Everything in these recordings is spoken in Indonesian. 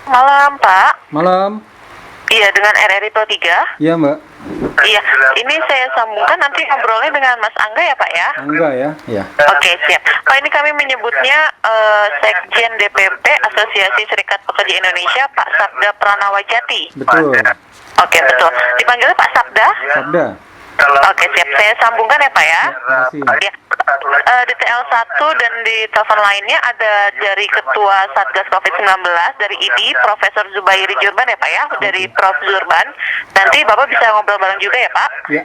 Malam, Pak. Malam. Iya, dengan RRI Pro 3. Iya, Mbak. Iya, ini saya sambungkan nanti ngobrolnya dengan Mas Angga ya, Pak ya? Angga ya? Iya. Oke, siap. Pak, ini kami menyebutnya Sekjen DPP Asosiasi Serikat Pekerja Indonesia, Pak Sabda Pranawajati. Betul. Oke, betul. Dipanggilnya Pak Sabda? Sabda. Oke, siap. Saya sambungkan ya, Pak ya? Terima kasih. Ya. Di TL1 dan di telepon lainnya ada dari Ketua Satgas COVID-19 dari ID, Profesor Zubairi Jurban ya Pak ya, dari Prof. Jurban. Nanti Bapak bisa ngobrol bareng juga ya Pak? Ya.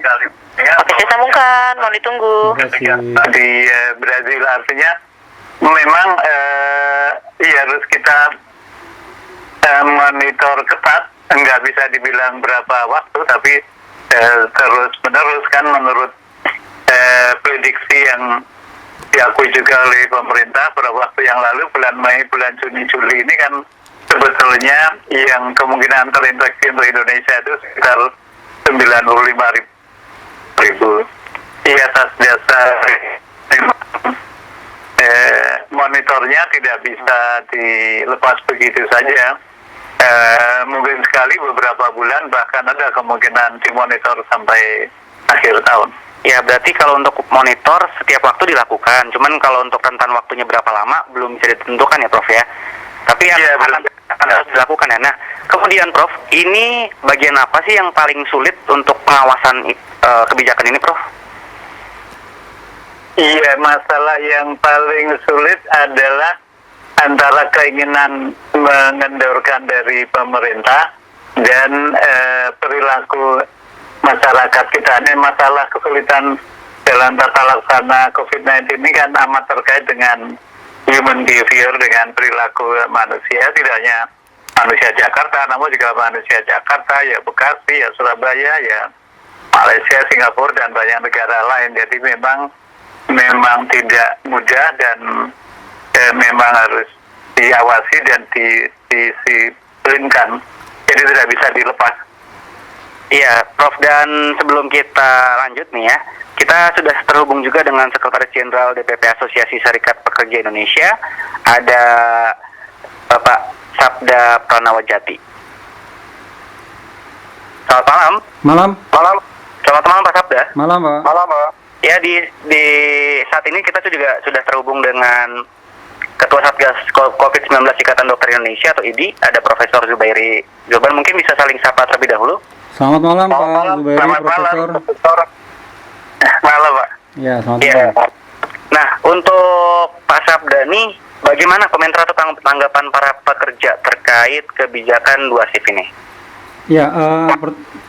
Oke, saya sambungkan, mohon ditunggu. Terima kasih. Di Brazil artinya memang harus kita monitor ketat, nggak bisa dibilang berapa waktu, tapi terus menerus kan menurut prediksi yang diakui juga oleh pemerintah beberapa waktu yang lalu, bulan Mei, bulan Juni, Juli ini kan sebetulnya yang kemungkinan terinfeksi untuk Indonesia itu sekitar 95.000. Di atas dasar monitornya tidak bisa dilepas begitu saja. Mungkin sekali beberapa bulan, bahkan ada kemungkinan dimonitor sampai akhir tahun. Ya, berarti kalau untuk monitor setiap waktu dilakukan, cuman kalau untuk rentan waktunya berapa lama belum bisa ditentukan ya Prof ya. Tapi akan harus dilakukan ya. Nah, kemudian Prof, ini bagian apa sih yang paling sulit untuk pengawasan kebijakan ini Prof? Iya, masalah yang paling sulit adalah antara keinginan mengendorkan dari pemerintah dan perilaku masyarakat kita. Ini masalah kesulitan dalam tata laksana COVID-19 ini kan amat terkait dengan human behavior, dengan perilaku manusia, tidak hanya manusia Jakarta, namun juga manusia Jakarta, ya Bekasi, ya Surabaya, ya Malaysia, Singapura, dan banyak negara lain. Jadi memang tidak mudah dan memang harus diawasi dan disiplinkan. Jadi tidak bisa dilepas. Iya, Prof, dan sebelum kita lanjut nih ya, kita sudah terhubung juga dengan Sekretaris Jenderal DPP Asosiasi Serikat Pekerja Indonesia, ada Bapak Sabda Pranawajati. Selamat malam. Malam. Malam. Selamat malam Pak Sabda. Malam, Pak. Malam, Pak. Ya, di saat ini kita juga sudah terhubung dengan Ketua Satgas COVID-19 Ikatan Dokter Indonesia atau IDI, ada Profesor Zubairi Jurban. Mungkin bisa saling sapa terlebih dahulu. Selamat malam, Pak Zubairi, Profesor. Malam, Pak. Ya, selamat Ya. malam. Nah, untuk Pak Sabda nih, bagaimana komentar atau tanggapan para pekerja terkait kebijakan 2 shift ini? Ya,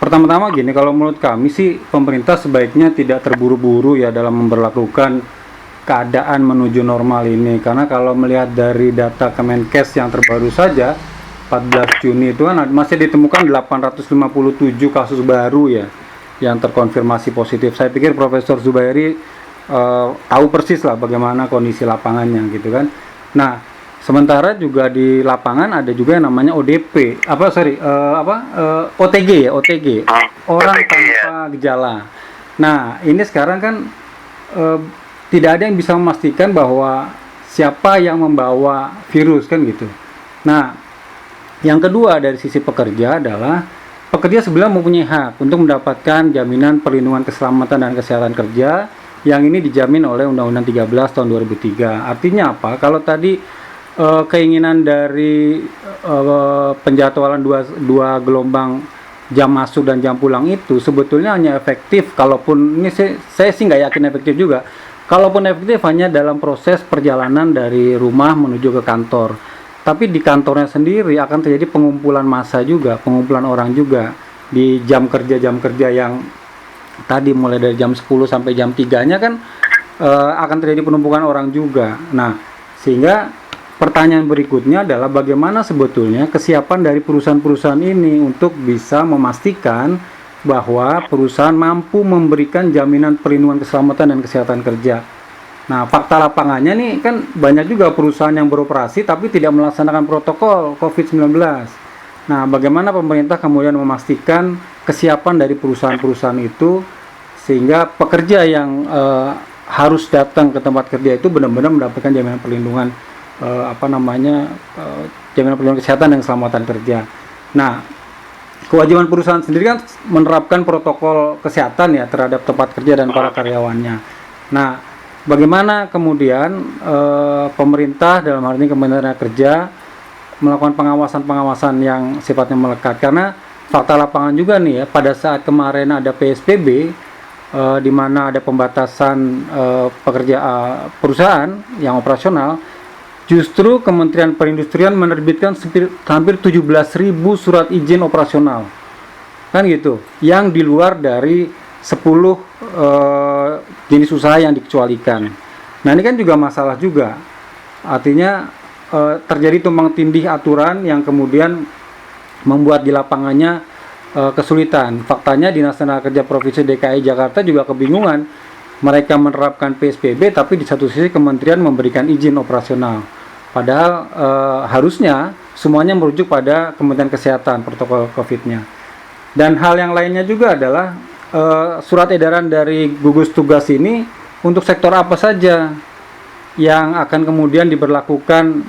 pertama-tama gini, kalau menurut kami sih pemerintah sebaiknya tidak terburu-buru ya dalam memberlakukan keadaan menuju normal ini. Karena kalau melihat dari data Kemenkes yang terbaru saja, 14 Juni itu kan masih ditemukan 857 kasus baru ya yang terkonfirmasi positif. Saya pikir Profesor Zubairi tahu persis lah bagaimana kondisi lapangannya gitu kan. Nah, sementara juga di lapangan ada juga yang namanya ODP, OTG ya, OTG, orang tanpa gejala. Nah, ini sekarang kan tidak ada yang bisa memastikan bahwa siapa yang membawa virus kan gitu. Nah, yang kedua dari sisi pekerja adalah pekerja sebenarnya mempunyai hak untuk mendapatkan jaminan perlindungan keselamatan dan kesehatan kerja yang ini dijamin oleh Undang-Undang 13 tahun 2003. Artinya apa? Kalau tadi keinginan dari penjadwalan dua gelombang jam masuk dan jam pulang itu sebetulnya hanya efektif, kalaupun ini saya sih nggak yakin efektif juga. Kalaupun efektif hanya dalam proses perjalanan dari rumah menuju ke kantor. Tapi di kantornya sendiri akan terjadi pengumpulan massa juga, pengumpulan orang juga di jam kerja yang tadi mulai dari jam 10 sampai jam 3-nya kan akan terjadi penumpukan orang juga. Nah, sehingga pertanyaan berikutnya adalah bagaimana sebetulnya kesiapan dari perusahaan-perusahaan ini untuk bisa memastikan bahwa perusahaan mampu memberikan jaminan perlindungan keselamatan dan kesehatan kerja. Nah, fakta lapangannya nih kan banyak juga perusahaan yang beroperasi tapi tidak melaksanakan protokol COVID-19. Nah, bagaimana pemerintah kemudian memastikan kesiapan dari perusahaan-perusahaan itu sehingga pekerja yang harus datang ke tempat kerja itu benar-benar mendapatkan jaminan perlindungan jaminan perlindungan kesehatan dan keselamatan kerja. Nah, kewajiban perusahaan sendiri kan menerapkan protokol kesehatan ya terhadap tempat kerja dan para karyawannya. Nah, bagaimana kemudian pemerintah dalam hal ini Kementerian Kerja melakukan pengawasan-pengawasan yang sifatnya melekat? Karena fakta lapangan juga nih ya, pada saat kemarin ada PSBB di mana ada pembatasan perusahaan yang operasional, justru Kementerian Perindustrian menerbitkan hampir 17.000 surat izin operasional, kan gitu, yang di luar dari 10 jenis usaha yang dikecualikan. Nah, ini kan juga masalah juga, artinya terjadi tumpang tindih aturan yang kemudian membuat di lapangannya kesulitan. Faktanya Dinas Tenaga Kerja Provinsi DKI Jakarta juga kebingungan. Mereka menerapkan PSBB, tapi di satu sisi kementerian memberikan izin operasional. Padahal harusnya semuanya merujuk pada Kementerian Kesehatan protokol COVID-nya. Dan hal yang lainnya juga adalah surat edaran dari gugus tugas ini untuk sektor apa saja yang akan kemudian diberlakukan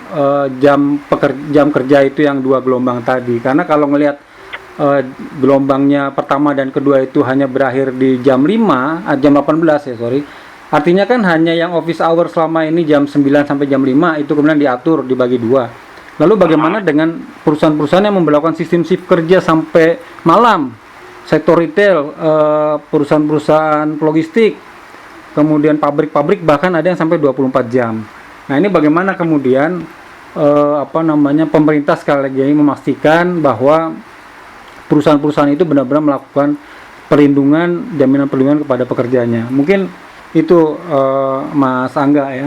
jam kerja itu yang 2 gelombang tadi. Karena kalau ngelihat gelombangnya pertama dan kedua itu hanya berakhir di jam 18 ya, artinya kan hanya yang office hour selama ini jam 9 sampai jam 5 itu kemudian diatur dibagi 2. Lalu bagaimana dengan perusahaan-perusahaan yang memberlakukan sistem shift kerja sampai malam, sektor retail, perusahaan-perusahaan logistik, kemudian pabrik-pabrik bahkan ada yang sampai 24 jam. Nah, ini bagaimana kemudian pemerintah sekali lagi memastikan bahwa perusahaan-perusahaan itu benar-benar melakukan jaminan perlindungan kepada pekerjanya. Mungkin itu Mas Angga ya.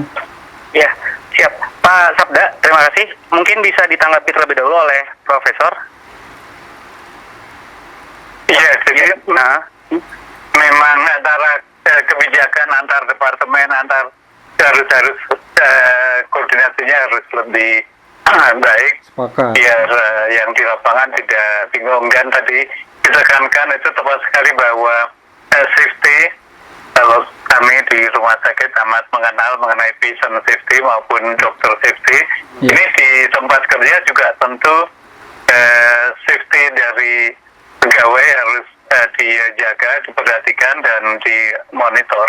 Ya, siap. Pak Sabda, terima kasih. Mungkin bisa ditanggapi terlebih dahulu oleh Profesor. Ya, jadi memang antara kebijakan antar departemen, harus koordinasinya harus lebih baik. Sepakat. Biar yang di lapangan tidak bingung. Dan tadi ditekankan itu tepat sekali bahwa safety, kalau kami di rumah sakit amat mengenal mengenai patient safety maupun dokter safety. Yeah. Ini di tempat kerja juga tentu safety dari pegawai harus dijaga, diperhatikan dan dimonitor.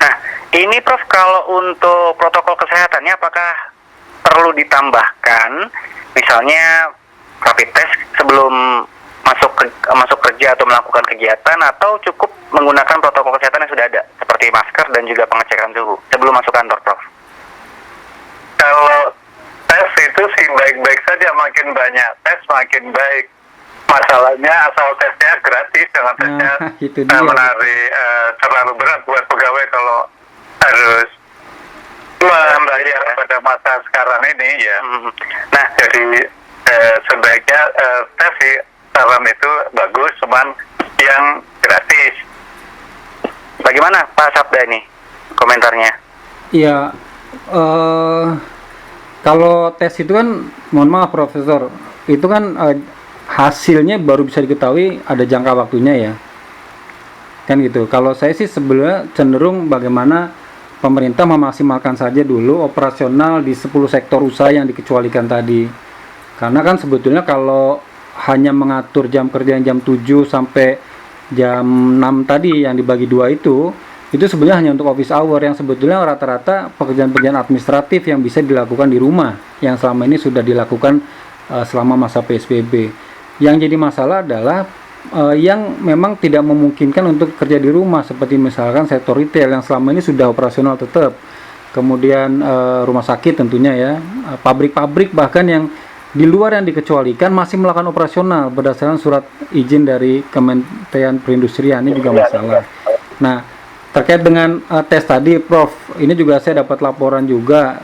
Nah, ini Prof, kalau untuk protokol kesehatannya apakah perlu ditambahkan misalnya rapid test sebelum masuk kerja atau melakukan kegiatan, atau cukup menggunakan protokol kesehatan yang sudah ada seperti masker dan juga pengecekan suhu sebelum masuk kantor, Prof? Kalau tes itu sih baik-baik saja, makin banyak tes makin baik. Masalahnya asal tesnya gratis, jangan tesnya menarik terlalu berat buat pegawai kalau harus membayar pada masa sekarang ini ya. Nah, jadi sebaiknya tes sih, saran itu bagus, cuman yang gratis. Bagaimana Pak Sabda ini komentarnya? Iya, kalau tes itu kan, mohon maaf Profesor, itu kan hasilnya baru bisa diketahui ada jangka waktunya ya, kan gitu. Kalau saya sih sebenarnya cenderung bagaimana pemerintah memaksimalkan saja dulu operasional di 10 sektor usaha yang dikecualikan tadi. Karena kan sebetulnya kalau hanya mengatur jam kerja jam 7 sampai jam 6 tadi yang dibagi 2 itu sebenarnya hanya untuk office hour, yang sebetulnya rata-rata pekerjaan-pekerjaan administratif yang bisa dilakukan di rumah, yang selama ini sudah dilakukan selama masa PSBB. Yang jadi masalah adalah yang memang tidak memungkinkan untuk kerja di rumah, seperti misalkan sektor retail yang selama ini sudah operasional tetap, kemudian rumah sakit tentunya ya, pabrik-pabrik bahkan yang di luar yang dikecualikan masih melakukan operasional berdasarkan surat izin dari Kementerian Perindustrian. Ini juga masalah. Nah, terkait dengan tes tadi Prof, ini juga saya dapat laporan juga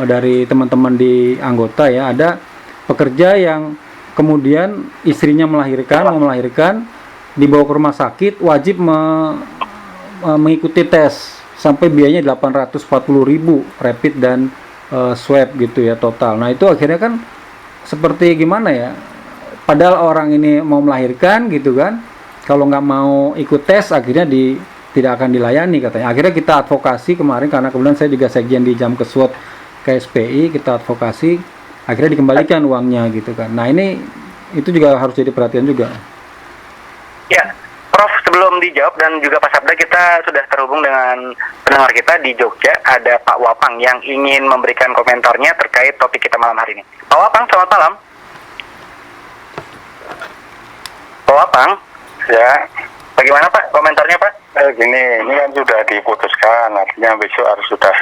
dari teman-teman di anggota ya, ada pekerja yang kemudian istrinya mau melahirkan, dibawa ke rumah sakit, wajib mengikuti tes sampai biayanya 840.000 rapid dan swab gitu ya total. Nah, itu akhirnya kan seperti gimana ya, padahal orang ini mau melahirkan gitu kan, kalau nggak mau ikut tes akhirnya tidak akan dilayani katanya. Akhirnya kita advokasi kemarin, karena kemudian saya juga sekjen di Jamkeswot ke SPI, kita advokasi, akhirnya dikembalikan uangnya gitu kan. Nah ini itu juga harus jadi perhatian juga. Ya, Prof, sebelum dijawab dan juga Pak Sabda, kita sudah terhubung dengan pendengar kita di Jogja, ada Pak Wapang yang ingin memberikan komentarnya terkait topik kita malam hari ini. Pak Wapang, selamat malam. Pak Wapang, Ya, bagaimana Pak komentarnya Pak? gini, ini kan sudah diputuskan, artinya besok harus sudah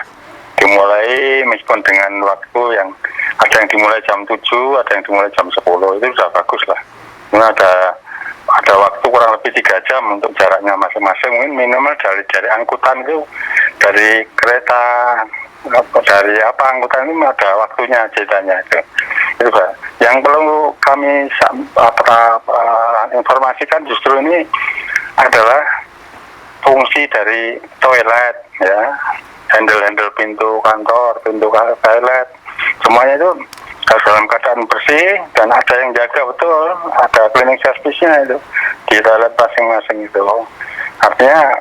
dimulai meskipun dengan waktu yang ada yang dimulai jam 7, ada yang dimulai jam 10, itu sudah bagus lah. Ini ada waktu kurang lebih 3 jam untuk jaraknya masing-masing, mungkin minimal dari angkutan itu, dari kereta, dari apa angkutan ini ada waktunya ceritanya itu Pak. Yang perlu kami informasikan justru ini adalah fungsi dari toilet, ya, handle pintu kantor, pintu toilet, semuanya itu harus dalam keadaan bersih dan ada yang jaga betul, ada cleaning service-nya itu di toilet masing-masing itu. Artinya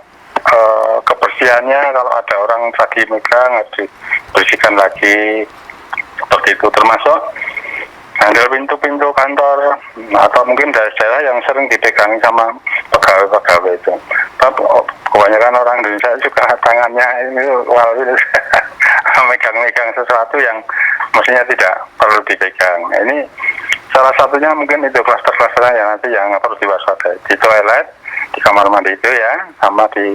kebersihannya kalau ada orang tadi megang harus dibersihkan lagi seperti itu, termasuk handle pintu kantor atau mungkin daerah yang sering dipegang sama pegawai-pegawai itu. Tapi kebanyakan orang Indonesia juga tangannya ini megang-megang sesuatu yang mestinya tidak perlu dipegang. Nah, ini salah satunya mungkin itu kluster-klusternya yang nanti yang perlu diwaspadai di toilet, di kamar mandi itu ya, sama di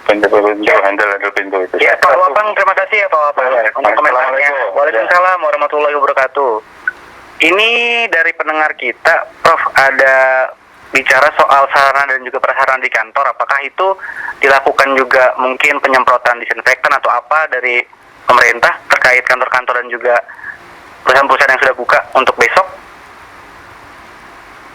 pintu-pintu handle pintu itu. Ya, Pak Wapang, terima kasih ya Pak Wapang untuk komentarnya. Waalaikumsalam warahmatullahi wabarakatuh. Ini dari pendengar kita, Prof, ada bicara soal sarana dan juga prasarana di kantor. Apakah itu dilakukan juga mungkin penyemprotan disinfektan atau apa dari pemerintah terkait kantor-kantor dan juga perusahaan-perusahaan yang sudah buka untuk besok?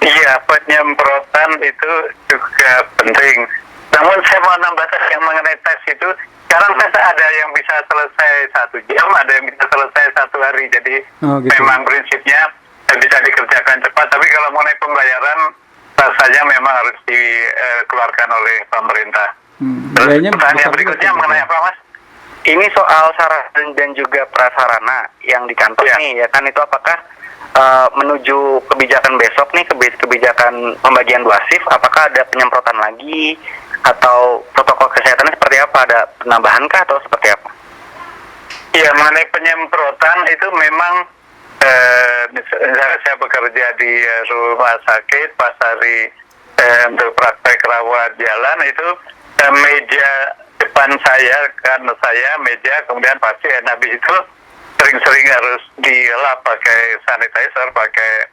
Iya, penyemprotan itu juga penting. Namun saya mau nambah yang mengenai tes itu. Sekarang tes ada yang bisa selesai 1 jam, ada yang bisa selesai 1 hari. Jadi gitu. memang prinsipnya bisa dikerjakan cepat. Tapi kalau mengenai pembayaran, rasanya memang harus dikeluarkan oleh pemerintah. Terus pertanyaan berikutnya mengenai apa, Mas? Ini soal sarana dan juga prasarana yang di kantor nih, ya kan, itu apakah menuju kebijakan besok nih, kebijakan pembagian 2 shift, apakah ada penyemprotan lagi atau protokol kesehatannya seperti apa? Ada penambahankah atau seperti apa? Iya, mengenai penyemprotan itu memang saya bekerja di rumah sakit pas hari untuk praktek rawat jalan itu meja depan saya kan meja, kemudian pasien habis itu sering-sering harus dilap pakai sanitizer, pakai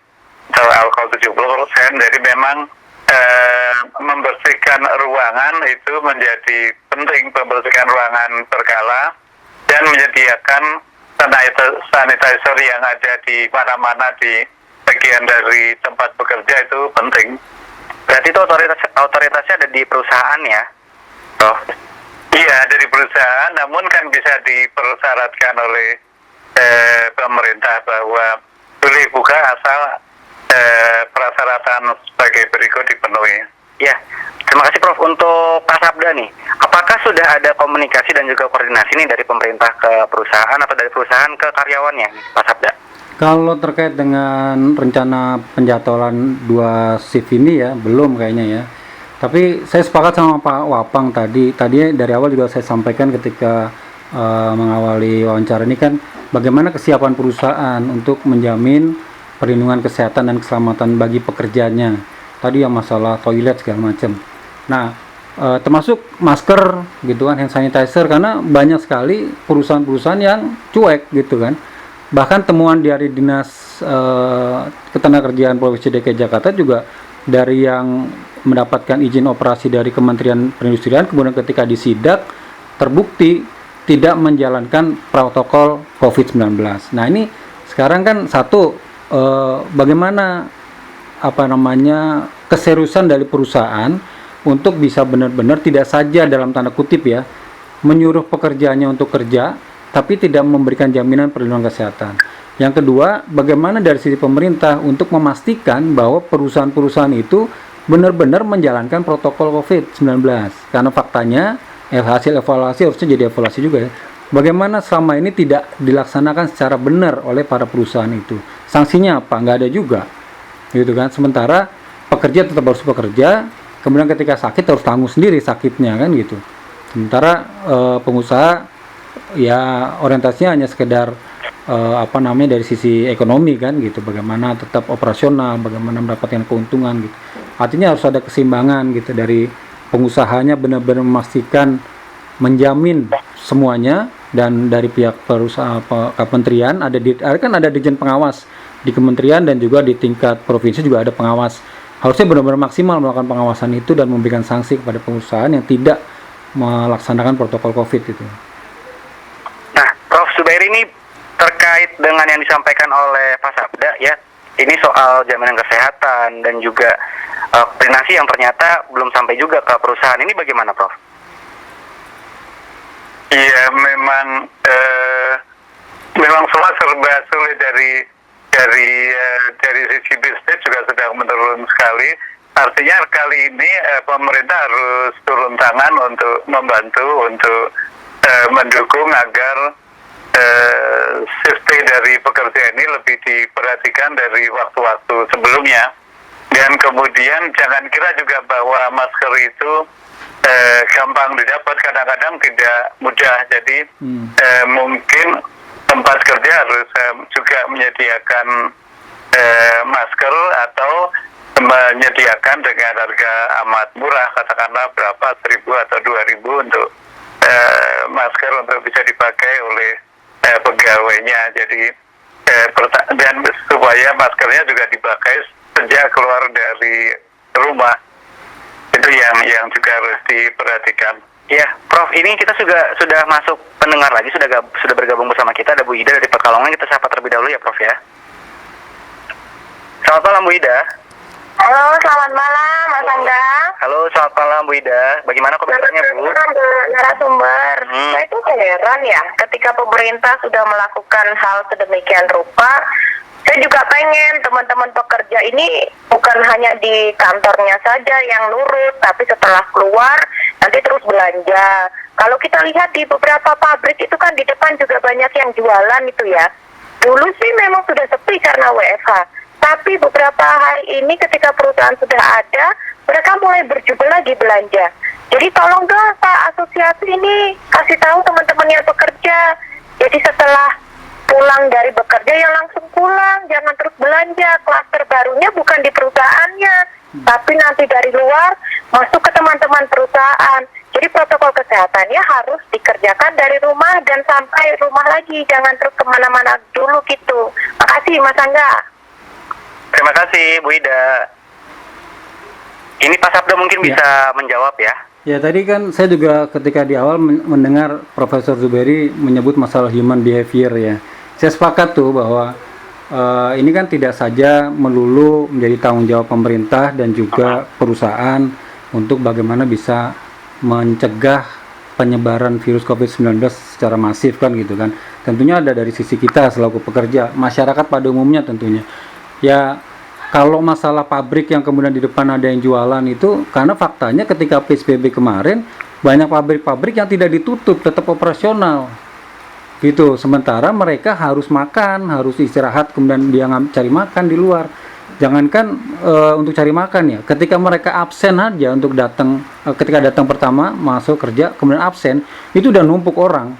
alkohol 70%. Jadi memang membersihkan ruangan itu menjadi penting, membersihkan ruangan berkala dan menyediakan sanitizer yang ada di mana-mana di bagian dari tempat bekerja itu penting. Berarti itu otoritasnya ada di perusahaan ya, Prof? Iya, dari perusahaan, namun kan bisa dipersyaratkan oleh pemerintah bahwa boleh buka asal persyaratan sebagai berikut dipenuhi. Ya, terima kasih Prof. Untuk Pak Sabda nih, apakah sudah ada komunikasi dan juga koordinasi nih dari pemerintah ke perusahaan atau dari perusahaan ke karyawannya, Pak Sabda? Kalau terkait dengan rencana penjadwalan 2 shift ini ya, belum kayaknya ya. Tapi saya sepakat sama Pak Wapang tadi dari awal juga saya sampaikan ketika mengawali wawancara ini kan, bagaimana kesiapan perusahaan untuk menjamin perlindungan kesehatan dan keselamatan bagi pekerjanya. Tadi yang masalah toilet segala macam. Nah, termasuk masker gitu kan, hand sanitizer, karena banyak sekali perusahaan-perusahaan yang cuek gitu kan. Bahkan temuan dari Dinas Ketenagakerjaan Provinsi DKI Jakarta juga dari yang mendapatkan izin operasi dari Kementerian Perindustrian, kemudian ketika disidak terbukti tidak menjalankan protokol COVID-19. Nah, ini sekarang kan bagaimana keseriusan dari perusahaan untuk bisa benar-benar tidak saja dalam tanda kutip ya menyuruh pekerjaannya untuk kerja, tapi tidak memberikan jaminan perlindungan kesehatan. Yang kedua, bagaimana dari sisi pemerintah untuk memastikan bahwa perusahaan-perusahaan itu benar-benar menjalankan protokol COVID-19. Karena faktanya hasil evaluasi harusnya jadi evaluasi juga ya, bagaimana selama ini tidak dilaksanakan secara benar oleh para perusahaan itu. Sanksinya apa? Nggak ada juga, gitu kan. Sementara pekerja tetap harus bekerja, kemudian ketika sakit harus tanggung sendiri sakitnya kan gitu. Sementara pengusaha ya orientasinya hanya sekedar dari sisi ekonomi kan gitu, bagaimana tetap operasional, bagaimana mendapatkan keuntungan gitu. Artinya harus ada keseimbangan gitu, dari pengusahanya benar-benar memastikan menjamin semuanya, dan dari pihak perusahaan kementerian ada dirjen pengawas di kementerian, dan juga di tingkat provinsi juga ada pengawas. Harusnya benar-benar maksimal melakukan pengawasan itu dan memberikan sanksi kepada perusahaan yang tidak melaksanakan protokol COVID itu. Nah, Prof. Zubairi, ini terkait dengan yang disampaikan oleh Pak Sabda ya, ini soal jaminan kesehatan dan juga koordinasi yang ternyata belum sampai juga ke perusahaan, ini bagaimana, Prof? Iya, memang semua serba sulit dari sisi bisnis juga sudah menurun sekali. Artinya kali ini pemerintah harus turun tangan untuk membantu, untuk mendukung agar safety dari pekerja ini lebih diperhatikan dari waktu-waktu sebelumnya. Dan kemudian jangan kira juga bahwa masker itu gampang didapat, kadang-kadang tidak mudah. Jadi mungkin tempat kerja harus juga menyediakan masker atau menyediakan dengan harga amat murah, katakanlah berapa, 1.000 atau 2.000 untuk masker untuk bisa dipakai oleh pegawainya. Jadi dan supaya maskernya juga dipakai sejak keluar dari rumah. Itu yang juga harus diperhatikan. Ya, Prof, ini kita sudah masuk pendengar lagi, sudah bergabung bersama kita, ada Bu Ida dari Pekalongan. Kita sapa terlebih dahulu ya, Prof ya. Selamat malam, Bu Ida. Halo, selamat malam Mas Angga. Halo, selamat malam Bu Ida. Bagaimana komentarnya, Bu? Narasumber. Saya itu heran ya, ketika pemerintah sudah melakukan hal sedemikian rupa, saya juga pengen teman-teman pekerja ini bukan hanya di kantornya saja yang nurut, tapi setelah keluar nanti terus belanja. Kalau kita lihat di beberapa pabrik itu kan di depan juga banyak yang jualan itu ya. Dulu sih memang sudah sepi karena WFH, tapi beberapa hari ini ketika perusahaan sudah ada, mereka mulai berjubel lagi belanja. Jadi tolong dong Pak asosiasi ini kasih tahu teman-teman yang bekerja. Jadi setelah pulang dari bekerja ya langsung pulang, jangan terus belanja. Klaster barunya bukan di perusahaannya, tapi nanti dari luar masuk ke teman-teman perusahaan. Jadi protokol kesehatannya harus dikerjakan dari rumah dan sampai rumah lagi, jangan terus kemana-mana dulu gitu. Makasih Mas Angga. Terima kasih Bu Ida. Ini Pak Sabda mungkin bisa menjawab ya. Ya, tadi kan saya juga ketika di awal mendengar Profesor Zubairi menyebut masalah human behavior ya. Saya sepakat tuh bahwa ini kan tidak saja melulu menjadi tanggung jawab pemerintah dan juga perusahaan untuk bagaimana bisa mencegah penyebaran virus COVID-19 secara masif kan gitu kan. Tentunya ada dari sisi kita selaku pekerja, masyarakat pada umumnya tentunya. Ya, kalau masalah pabrik yang kemudian di depan ada yang jualan itu, karena faktanya ketika PSBB kemarin banyak pabrik-pabrik yang tidak ditutup, tetap operasional gitu. Sementara mereka harus makan, harus istirahat, kemudian dia cari makan di luar. Jangankan untuk cari makan ya, ketika mereka absen aja untuk datang, ketika datang pertama masuk kerja kemudian absen, itu udah numpuk orang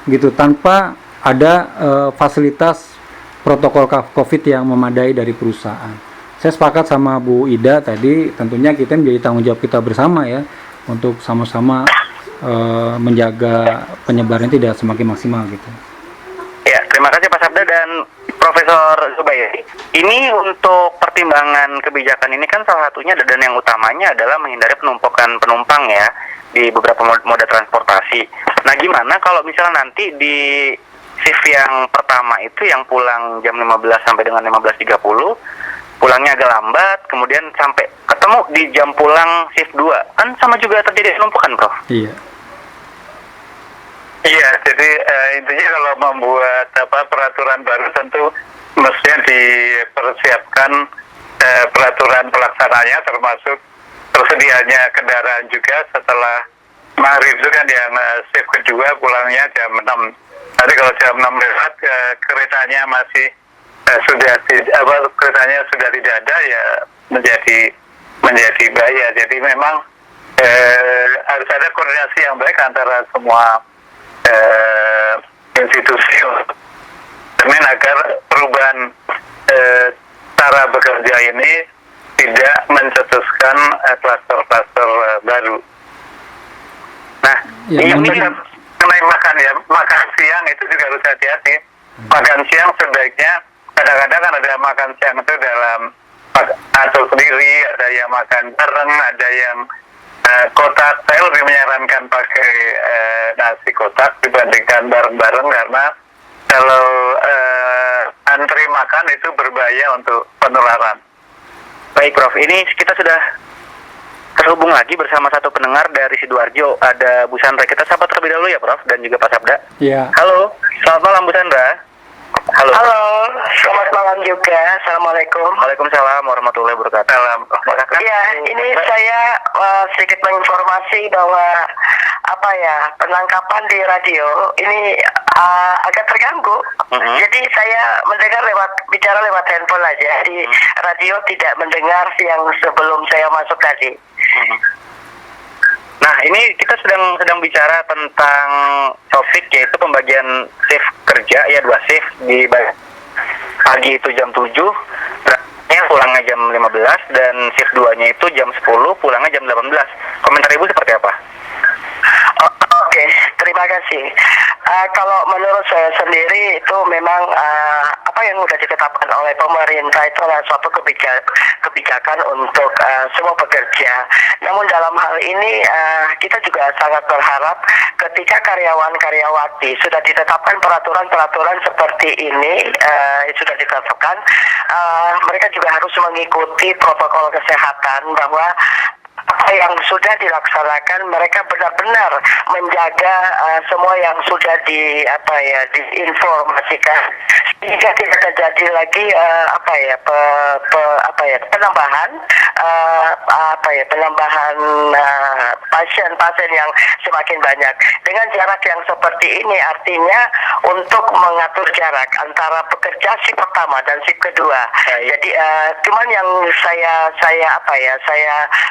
gitu, tanpa ada fasilitas protokol COVID yang memadai dari perusahaan. Saya sepakat sama Bu Ida tadi, tentunya kita menjadi tanggung jawab kita bersama ya, untuk sama-sama menjaga penyebaran tidak semakin maksimal gitu. Ya, terima kasih Pak Sabda dan Profesor Zubairi. Ini untuk pertimbangan kebijakan ini kan salah satunya dan yang utamanya adalah menghindari penumpukan penumpang ya di beberapa moda transportasi. Nah, gimana kalau misalnya nanti di shift yang pertama itu yang pulang jam 15 sampai dengan 15.30, pulangnya agak lambat, kemudian sampai ketemu di jam pulang shift 2, kan sama juga terjadi penumpukan, Prof? Iya. Iya, jadi intinya kalau membuat peraturan baru tentu mestinya dipersiapkan peraturan pelaksananya, termasuk tersedianya kendaraan juga setelah maghrib itu kan yang shift kedua pulangnya jam 6. Nanti kalau jam 6 lewat keretanya masih keretanya sudah tidak ada, ya menjadi bahaya. Jadi memang harus ada koordinasi yang baik antara semua institusi agar perubahan cara bekerja ini tidak mencetuskan klaster-klaster baru. Nah, Ya, ini mungkin- mengenai makan siang itu juga harus hati-hati. Makan siang sebaiknya, kadang-kadang kan ada makan siang itu dalam atur sendiri, ada yang makan bareng, ada yang kotak. Saya lebih menyarankan pakai nasi kotak dibandingkan bareng-bareng, karena kalau antri makan itu berbahaya untuk penularan. Baik Prof, ini kita sudah terhubung lagi bersama satu pendengar dari Sidoarjo, ada Bu Sandra. Kita sapa terlebih dahulu ya Prof, dan juga Pak Sabda. Ya. Halo, selamat malam Bu Sandra. Halo. Halo, selamat malam juga. Assalamualaikum. Waalaikumsalam warahmatullahi wabarakatuh. Salam. Ya, ini saya sedikit menginformasi bahwa penangkapan di radio ini agak terganggu. Jadi saya mendengar bicara lewat handphone aja. Di radio tidak mendengar yang sebelum saya masuk tadi. Nah, ini kita sedang bicara tentang topik, yaitu pembagian shift kerja, ya 2 shift di pagi itu jam 7, pulangnya jam 15, dan shift 2-nya itu jam 10, pulangnya jam 18. Komentar Ibu seperti apa? Oke, terima kasih. Kalau menurut saya sendiri itu memang apa yang sudah ditetapkan oleh pemerintah itu adalah suatu kebijakan untuk semua pekerja. Namun dalam hal ini kita juga sangat berharap ketika karyawan-karyawati sudah ditetapkan peraturan-peraturan seperti ini, sudah ditetapkan, mereka juga harus mengikuti protokol kesehatan, bahwa apa yang sudah dilaksanakan mereka benar-benar menjaga semua yang sudah diinformasikan, sehingga tidak terjadi lagi penambahan pasien-pasien yang semakin banyak. Dengan jarak yang seperti ini artinya untuk mengatur jarak antara pekerja shift pertama dan shift kedua. Jadi cuman yang saya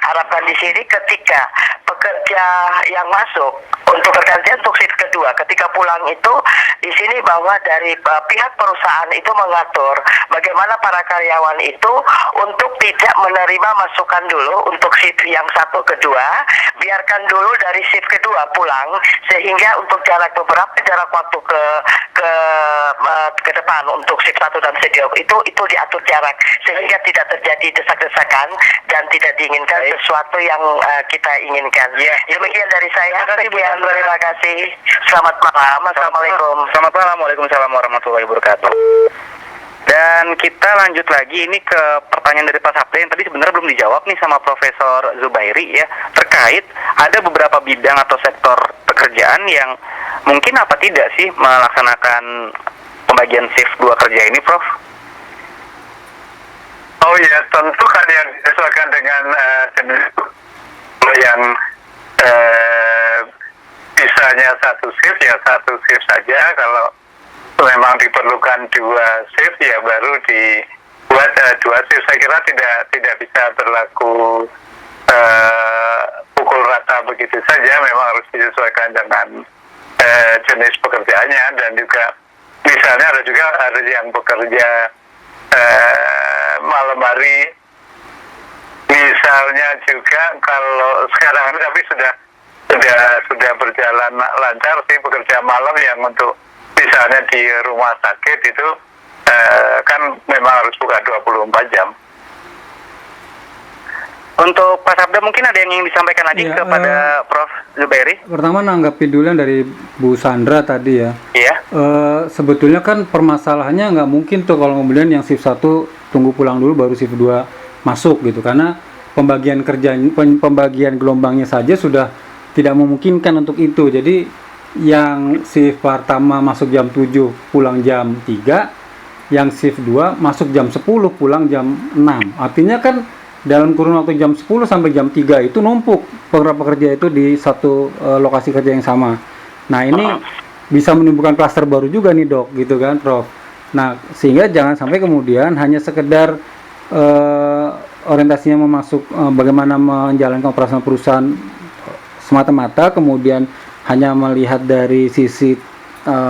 harapkan di sini, ketika pekerja yang masuk untuk kerja untuk shift kedua, ketika pulang itu di sini bahwa dari pihak perusahaan itu mengatur bagaimana para karyawan itu untuk tidak menerima masukan dulu untuk shift yang 1 kedua, biarkan dulu dari shift kedua pulang, sehingga untuk beberapa jarak waktu ke depan untuk shift 1 dan shift 2 itu diatur jarak, sehingga tidak terjadi desak-desakan dan tidak diinginkan sesuatu yang kita inginkan. Demikian dari saya. Sekian, terima kasih. Selamat malam. Assalamualaikum. Selamat malam. Waalaikumsalam warahmatullahi wabarakatuh. Dan kita lanjut lagi ini ke pertanyaan dari Pak Sabda yang tadi sebenarnya belum dijawab nih sama Profesor Zubairi ya, terkait ada beberapa bidang atau sektor pekerjaan yang mungkin apa tidak sih melaksanakan pembagian shift 2 kerja ini, Prof? Oh ya, tentu kan yang disesuaikan dengan jenis yang bisanya 1 shift ya 1 shift saja. Kalau memang diperlukan 2 shift ya baru dibuat 2 shift. Saya kira tidak bisa berlaku pukul rata begitu saja. Memang harus disesuaikan dengan jenis pekerjaannya, dan juga misalnya ada yang bekerja malam hari. Misalnya juga kalau sekarang ini tapi sudah berjalan lancar sih pekerja malam yang untuk misalnya di rumah sakit itu kan memang harus buka 24 jam. Untuk Pak Sabda mungkin ada yang ingin disampaikan lagi Ya, kepada Prof Zubairi? Pertama nanggapi dulu yang dari Bu Sandra tadi ya. Iya. Sebetulnya kan permasalahannya nggak mungkin tuh kalau kemudian yang shift 1 tunggu pulang dulu baru shift 2 masuk gitu, karena pembagian gelombangnya saja sudah tidak memungkinkan untuk itu. Jadi yang shift pertama masuk jam 7 pulang jam 3, yang shift 2 masuk jam 10 pulang jam 6. Artinya kan dalam kurun waktu jam 10 sampai jam 3 itu numpuk pekerja itu di satu lokasi kerja yang sama. Nah, ini bisa menimbulkan klaster baru juga nih, Dok, gitu kan, Prof. Nah, sehingga jangan sampai kemudian hanya sekedar orientasinya memasuk bagaimana menjalankan operasional perusahaan semata-mata, kemudian hanya melihat dari sisi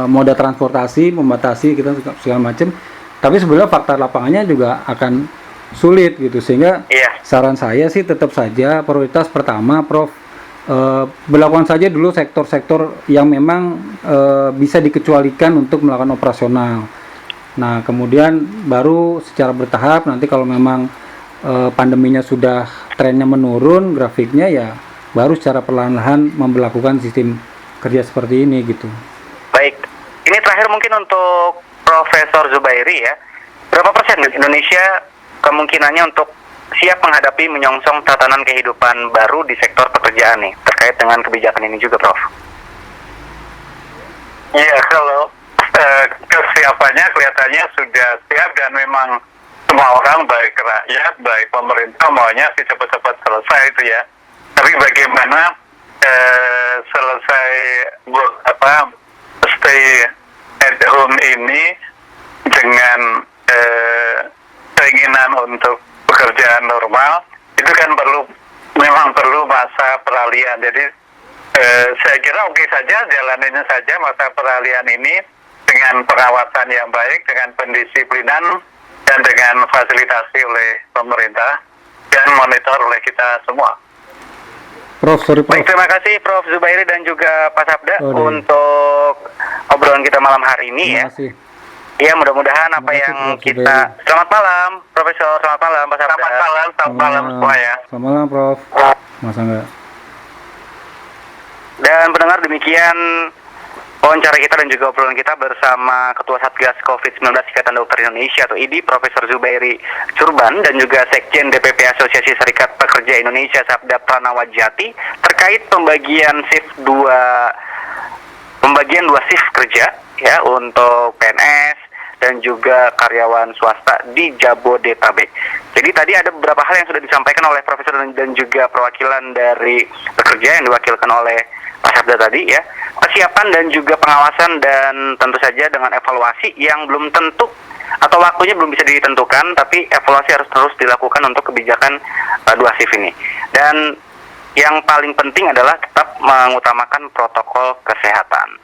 moda transportasi, membatasi kita segala macam, tapi sebenarnya fakta lapangannya juga akan sulit gitu. Sehingga saran saya sih tetap saja prioritas pertama, Prof, berlakukan saja dulu sektor-sektor yang memang bisa dikecualikan untuk melakukan operasional. Nah, kemudian baru secara bertahap nanti kalau memang pandeminya sudah trennya menurun grafiknya, ya baru secara perlahan-lahan memberlakukan sistem kerja seperti ini gitu. Baik, ini terakhir mungkin untuk Profesor Zubairi ya. Berapa persen Indonesia kemungkinannya untuk siap menghadapi menyongsong tatanan kehidupan baru di sektor pekerjaan nih, terkait dengan kebijakan ini juga, Prof? Iya, kalau kesiapannya kelihatannya sudah siap dan memang semua orang, baik rakyat, baik pemerintah, maunya sih cepat-cepat selesai itu ya. Tapi bagaimana selesai stay at home ini dengan keinginan untuk pekerjaan normal, itu kan memang perlu masa peralihan. Jadi saya kira oke saja, jalanin saja masa peralihan ini dengan pengawasan yang baik, dengan pendisiplinan, dan dengan fasilitasi oleh pemerintah dan monitor oleh kita semua. Prof, sorry, Prof. Baik, terima kasih Prof Zubairi dan juga Pak Sabda untuk obrolan kita malam hari ini ya. Terima kasih. Iya, mudah-mudahan apa kasih, yang Prof. kita... Zubairi. Selamat malam, Profesor. Selamat malam, Pak Sabda. Selamat malam semuanya. Selamat malam, Prof. Mas Angga. Dan pendengar, demikian wawancara kita dan juga obrolan kita bersama Ketua Satgas COVID-19 Ikatan Dokter Indonesia atau IDI, Profesor Zubairi Jurban, dan juga Sekjen DPP Asosiasi Serikat Pekerja Indonesia Sabda Pranawajati terkait pembagian dua shift kerja ya untuk PNS dan juga karyawan swasta di Jabodetabek. Jadi tadi ada beberapa hal yang sudah disampaikan oleh Profesor dan juga perwakilan dari pekerja yang diwakilkan oleh Pak Sabda tadi ya, persiapan dan juga pengawasan dan tentu saja dengan evaluasi yang belum tentu atau waktunya belum bisa ditentukan, tapi evaluasi harus terus dilakukan untuk kebijakan dua shift ini. Dan yang paling penting adalah tetap mengutamakan protokol kesehatan.